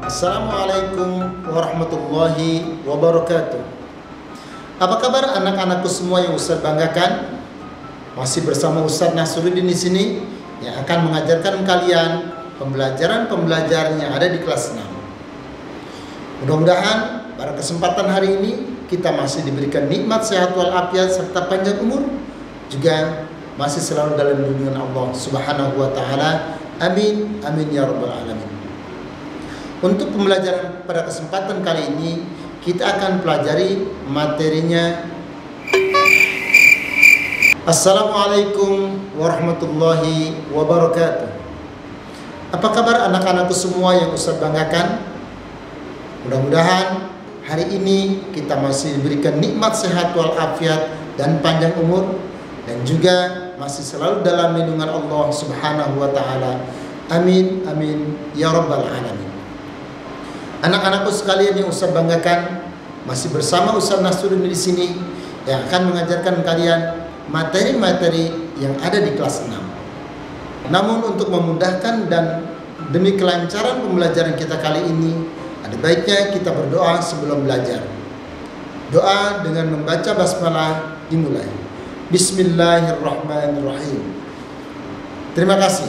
Assalamualaikum warahmatullahi wabarakatuh. Apa kabar anak-anakku semua yang Ustaz banggakan? Masih bersama Ustaz Nasruddin di sini yang akan mengajarkan kalian pembelajaran yang ada di kelas 6. Mudah-mudahan pada kesempatan hari ini kita masih diberikan nikmat sehat walafiat serta panjang umur, juga masih selalu dalam lindungan Allah Subhanahu wa taala. Amin amin ya rabbal alamin. Untuk pembelajaran pada kesempatan kali ini kita akan pelajari materinya. Assalamualaikum warahmatullahi wabarakatuh. Apa kabar anak-anakku semua yang Ustaz banggakan? Mudah-mudahan hari ini kita masih diberikan nikmat sehat walafiat dan panjang umur, dan juga masih selalu dalam lindungan Allah Subhanahu wa taala. Amin amin ya rabbal alamin. Anak-anakku sekalian yang Ustaz banggakan, masih bersama Ustaz Nasruddin di sini yang akan mengajarkan kalian materi-materi yang ada di kelas 6. Namun untuk memudahkan dan demi kelancaran pembelajaran kita kali ini, ada baiknya kita berdoa sebelum belajar. Doa dengan membaca basmalah dimulai. Bismillahirrahmanirrahim. Terima kasih.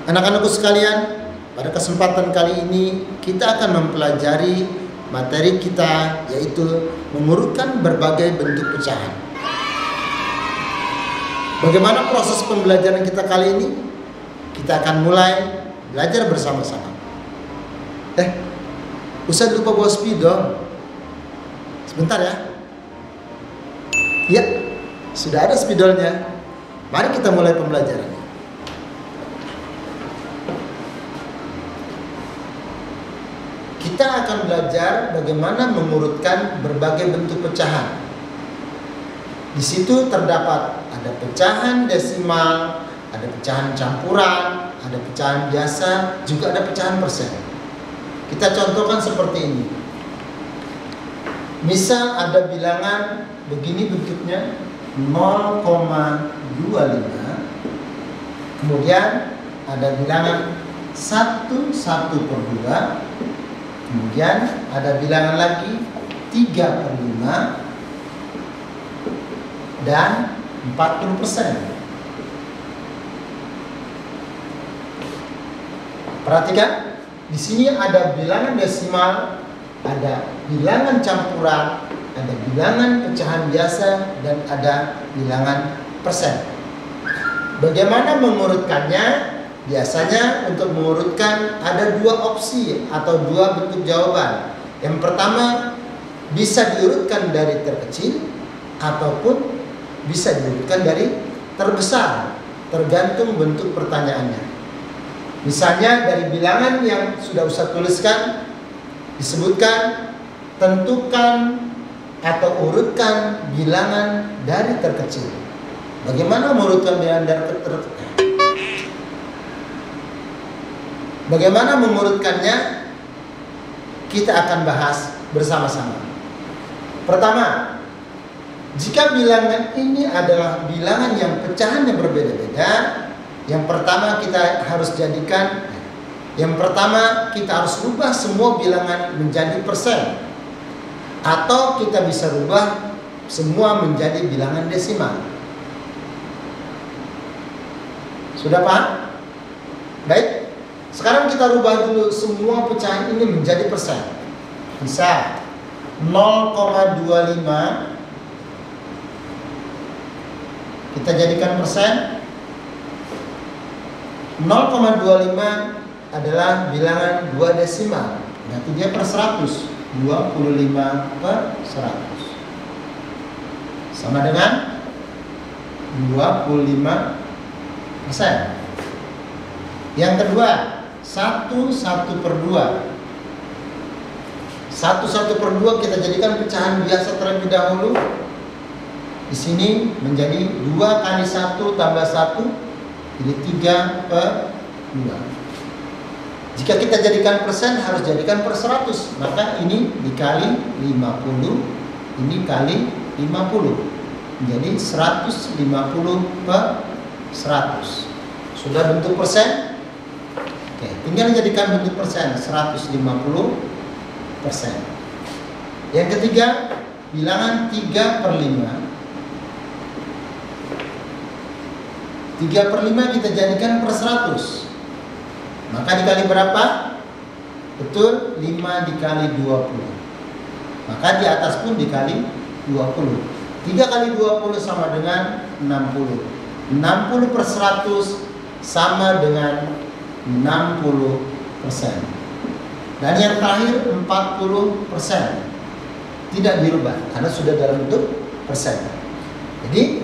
Anak-anakku sekalian, pada kesempatan kali ini kita akan mempelajari materi kita, yaitu mengurutkan berbagai bentuk pecahan. Bagaimana proses pembelajaran kita kali ini? Kita akan mulai belajar bersama-sama. Ustaz lupa bawa spidol. Sebentar ya. Ya, sudah ada spidolnya. Mari kita mulai pembelajaran. Kita akan belajar bagaimana mengurutkan berbagai bentuk pecahan. Di situ terdapat ada pecahan desimal, ada pecahan campuran, ada pecahan biasa, juga ada pecahan persen. Kita contohkan seperti ini. Misal ada bilangan begini bentuknya 0,25. Kemudian ada bilangan 1/2. Kemudian ada bilangan lagi 3/5 dan 40%. Perhatikan, di sini ada bilangan desimal, ada bilangan campuran, ada bilangan pecahan biasa, dan ada bilangan persen. Bagaimana mengurutkannya? Biasanya untuk mengurutkan ada dua opsi atau dua bentuk jawaban. Yang pertama, bisa diurutkan dari terkecil ataupun bisa diurutkan dari terbesar, tergantung bentuk pertanyaannya. Misalnya dari bilangan yang sudah Ustaz tuliskan disebutkan tentukan atau urutkan bilangan dari terkecil. Bagaimana mengurutkan bilangan dari terkecil? Bagaimana mengurutkannya? Kita akan bahas bersama-sama. Pertama, jika bilangan ini adalah bilangan yang pecahannya berbeda-beda, yang pertama kita harus rubah semua bilangan menjadi persen, atau kita bisa rubah semua menjadi bilangan desimal. Sudah paham? Baik. Sekarang kita rubah dulu semua pecahan ini menjadi persen. Bisa 0,25 kita jadikan persen. 0,25 adalah bilangan 2 desimal. Berarti dia per 100. 25/100 sama dengan 25%. Yang kedua, 1/1/2. 1/1/2 kita jadikan pecahan biasa terlebih dahulu. Di sini menjadi 2 kali 1 tambah 1, jadi 3/2. Jika kita jadikan persen harus jadikan per 100, maka ini dikali 50, ini kali 50, menjadi 150/100. Sudah bentuk persen? Oke, tinggal jadikan bentuk persen, 150%. Yang ketiga, bilangan 3/5. 3/5 kita jadikan per 100. Maka dikali berapa? Betul, 5 dikali 20. Maka di atas pun dikali 20. 3 kali 20 sama dengan 60. 60 per 100 sama dengan 60%. Dan yang terakhir 40%. Tidak dirubah karena sudah dalam bentuk persen. Jadi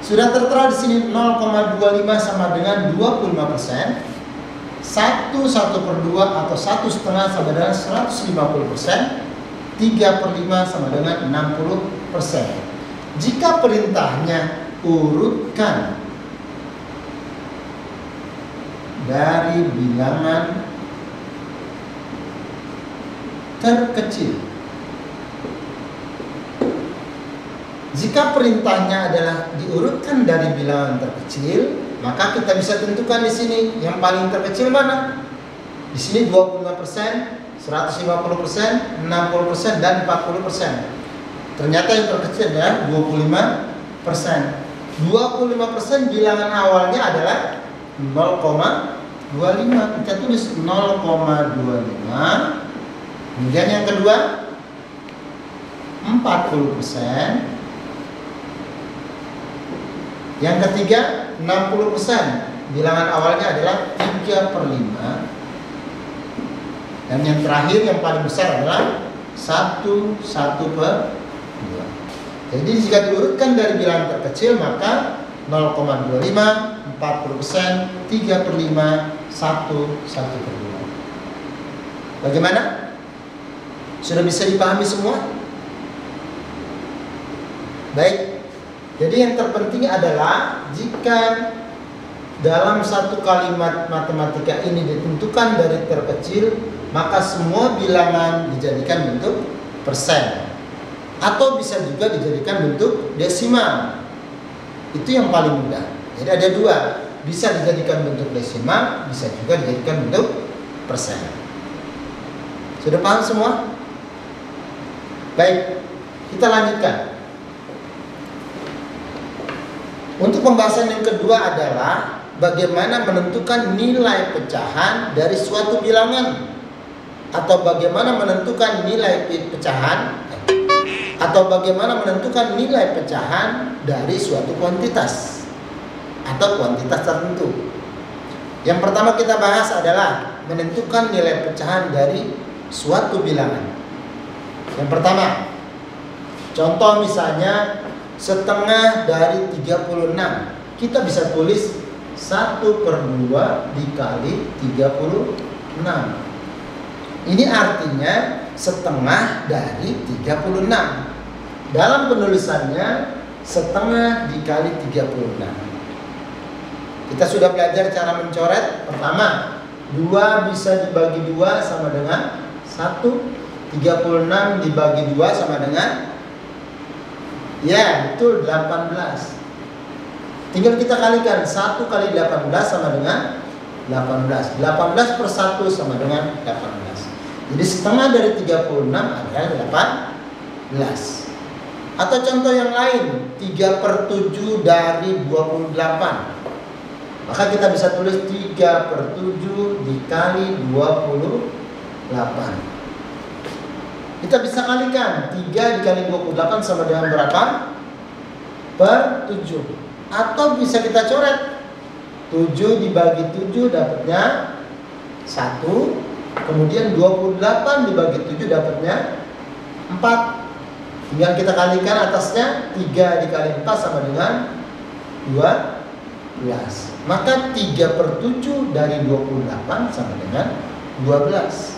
sudah tertera di sini 0,25 sama dengan 25%. 1/2 atau 1/2 sama dengan 150%. 3/5 sama dengan 60%. Jika perintahnya urutkan dari bilangan terkecil. Jika perintahnya adalah diurutkan dari bilangan terkecil, maka kita bisa tentukan di sini yang paling terkecil mana. Di sini 25%, 150%, 60% dan 40%. Ternyata yang terkecil adalah 25%. 25% bilangan awalnya adalah 0,25. Kita tulis 0,25. Kemudian yang kedua 40%. Yang ketiga 60%. Bilangan awalnya adalah 3/5. Dan yang terakhir yang paling besar adalah 1/2. Jadi jika diurutkan dari bilangan terkecil maka 0,25, 40%, 3/5, 1/2. Bagaimana? Sudah bisa dipahami semua? Baik. Jadi yang terpenting adalah jika dalam satu kalimat matematika ini ditentukan dari terkecil, maka semua bilangan dijadikan bentuk persen. Atau bisa juga dijadikan bentuk desimal. Itu yang paling mudah. Jadi ada dua, bisa dijadikan bentuk desimal, bisa juga dijadikan bentuk persen. Sudah paham semua? Baik, kita lanjutkan. Untuk pembahasan yang kedua adalah bagaimana menentukan nilai pecahan dari suatu bilangan, atau bagaimana menentukan nilai pecahan, atau bagaimana menentukan nilai pecahan dari suatu kuantitas atau kuantitas tertentu. Yang pertama kita bahas adalah menentukan nilai pecahan dari suatu bilangan. Yang pertama, contoh misalnya setengah dari 36. Kita bisa tulis 1/2 dikali 36. Ini artinya setengah dari 36. Dalam penulisannya setengah dikali 36. Kita sudah belajar cara mencoret. Pertama, 2 bisa dibagi 2 sama dengan 1. 36 dibagi 2 sama dengan, ya betul, 18. Tinggal kita kalikan, 1 kali 18 sama dengan 18. 18 per 1 sama dengan 18. Jadi setengah dari 36 adalah 18. Atau contoh yang lain, 3/7 dari 28. Maka kita bisa tulis 3/7 dikali 28. Kita bisa kalikan, 3 dikali 28 sama dengan berapa? Per 7. Atau bisa kita coret, 7 dibagi 7 dapatnya 1. Kemudian 28 dibagi 7 dapatnya 4. Tinggal kita kalikan atasnya, 3 dikali 4 sama dengan 12. Maka 3/7 dari 28 sama dengan 12.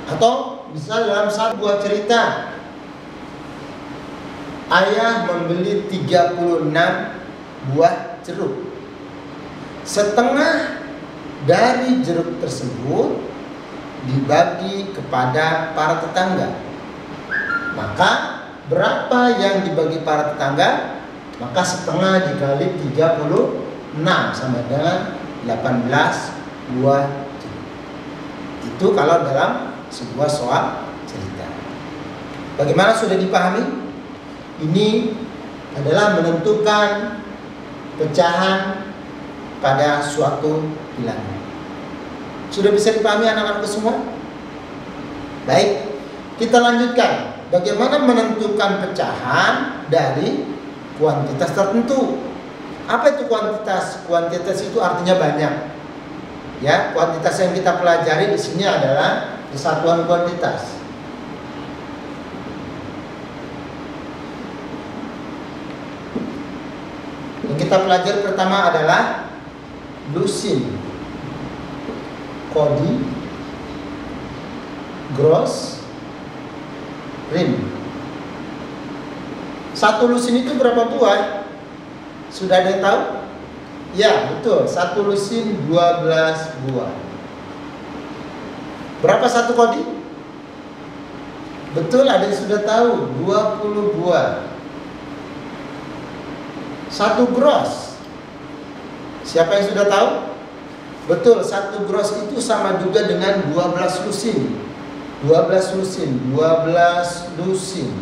Atau bisa dalam satu buah cerita, ayah membeli 36 buah jeruk. Setengah dari jeruk tersebut dibagi kepada para tetangga. Maka berapa yang dibagi para tetangga? Maka setengah dikali 36 sama dengan 18 buah jeruk. Itu kalau dalam sebuah soal cerita. Bagaimana, sudah dipahami? Ini adalah menentukan pecahan pada suatu bilangan. Sudah bisa dipahami anak-anakku semua? Baik, kita lanjutkan. Bagaimana menentukan pecahan dari kuantitas tertentu? Apa itu kuantitas? Kuantitas itu artinya banyak. Ya, kuantitas yang kita pelajari di sini adalah kesatuan kuantitas. Yang kita pelajari pertama adalah lusin, kodi, gross, rim. Satu lusin itu berapa buah? Sudah ada yang tahu? Ya, betul. Satu lusin 12 buah. Berapa satu kodi? Betul, ada yang sudah tahu. 20 buah. Satu gross. Siapa yang sudah tahu? Betul, satu gross itu sama juga dengan 12 lusin. 12 lusin, 12 lusin.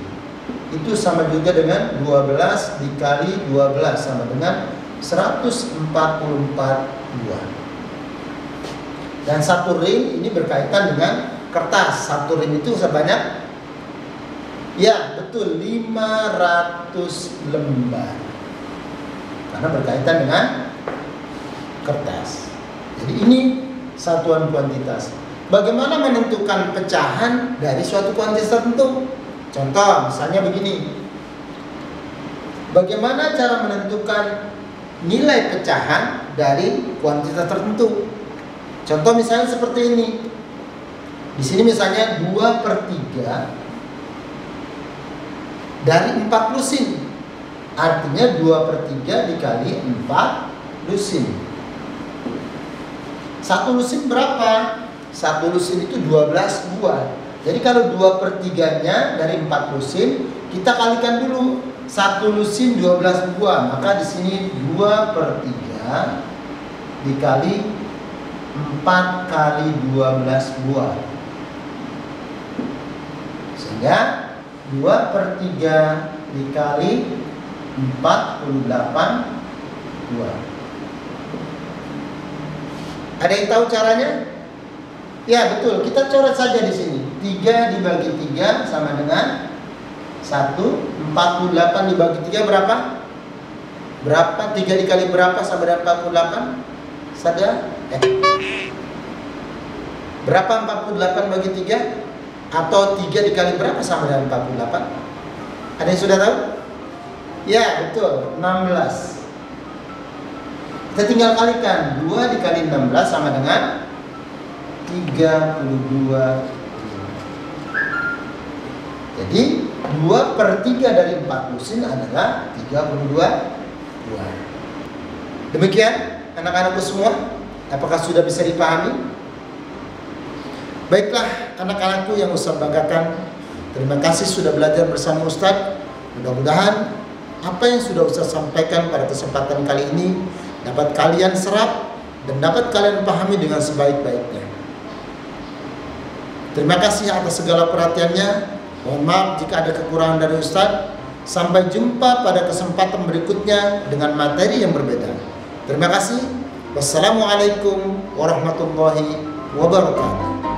Itu sama juga dengan 12 dikali 12 sama dengan 144 buah. Dan satu ring ini berkaitan dengan kertas. Satu ring itu sebanyak, ya betul, 500 lembar. Karena berkaitan dengan kertas. Jadi ini satuan kuantitas. Bagaimana menentukan pecahan dari suatu kuantitas tertentu? Contoh, misalnya begini. Bagaimana cara menentukan nilai pecahan dari kuantitas tertentu? Contoh misalnya seperti ini. Di sini misalnya 2/3 dari 4 lusin. Artinya 2/3 dikali 4 lusin. Satu lusin berapa? Satu lusin itu 12 buah. Jadi kalau 2/3-nya dari 4 lusin, kita kalikan dulu. Satu lusin 12 buah, maka di sini 2/3 dikali 4 kali 12 buah. Sehingga 2/3 dikali 48 buah. Ada yang tahu caranya? Ya betul, kita coret saja di sini. 3 dibagi 3 sama dengan 1. 48 dibagi 3 berapa? Berapa? 3 dikali berapa sama dengan 48? Sadar? Berapa 48 bagi 3? Atau 3 dikali berapa sama dengan 48? Ada yang sudah tahu? Ya betul, 16. Kita tinggal kalikan. 2 dikali 16 sama dengan 32. Jadi 2/3 dari 4 lusin adalah 32 buah. Demikian anak-anakku semua. Apakah sudah bisa dipahami? Baiklah anak-anakku yang Ustaz banggakan, terima kasih sudah belajar bersama Ustaz. Mudah-mudahan apa yang sudah Ustaz sampaikan pada kesempatan kali ini dapat kalian serap dan dapat kalian pahami dengan sebaik-baiknya. Terima kasih atas segala perhatiannya. Mohon maaf jika ada kekurangan dari Ustaz. Sampai jumpa pada kesempatan berikutnya dengan materi yang berbeda. Terima kasih. Wassalamualaikum warahmatullahi wabarakatuh.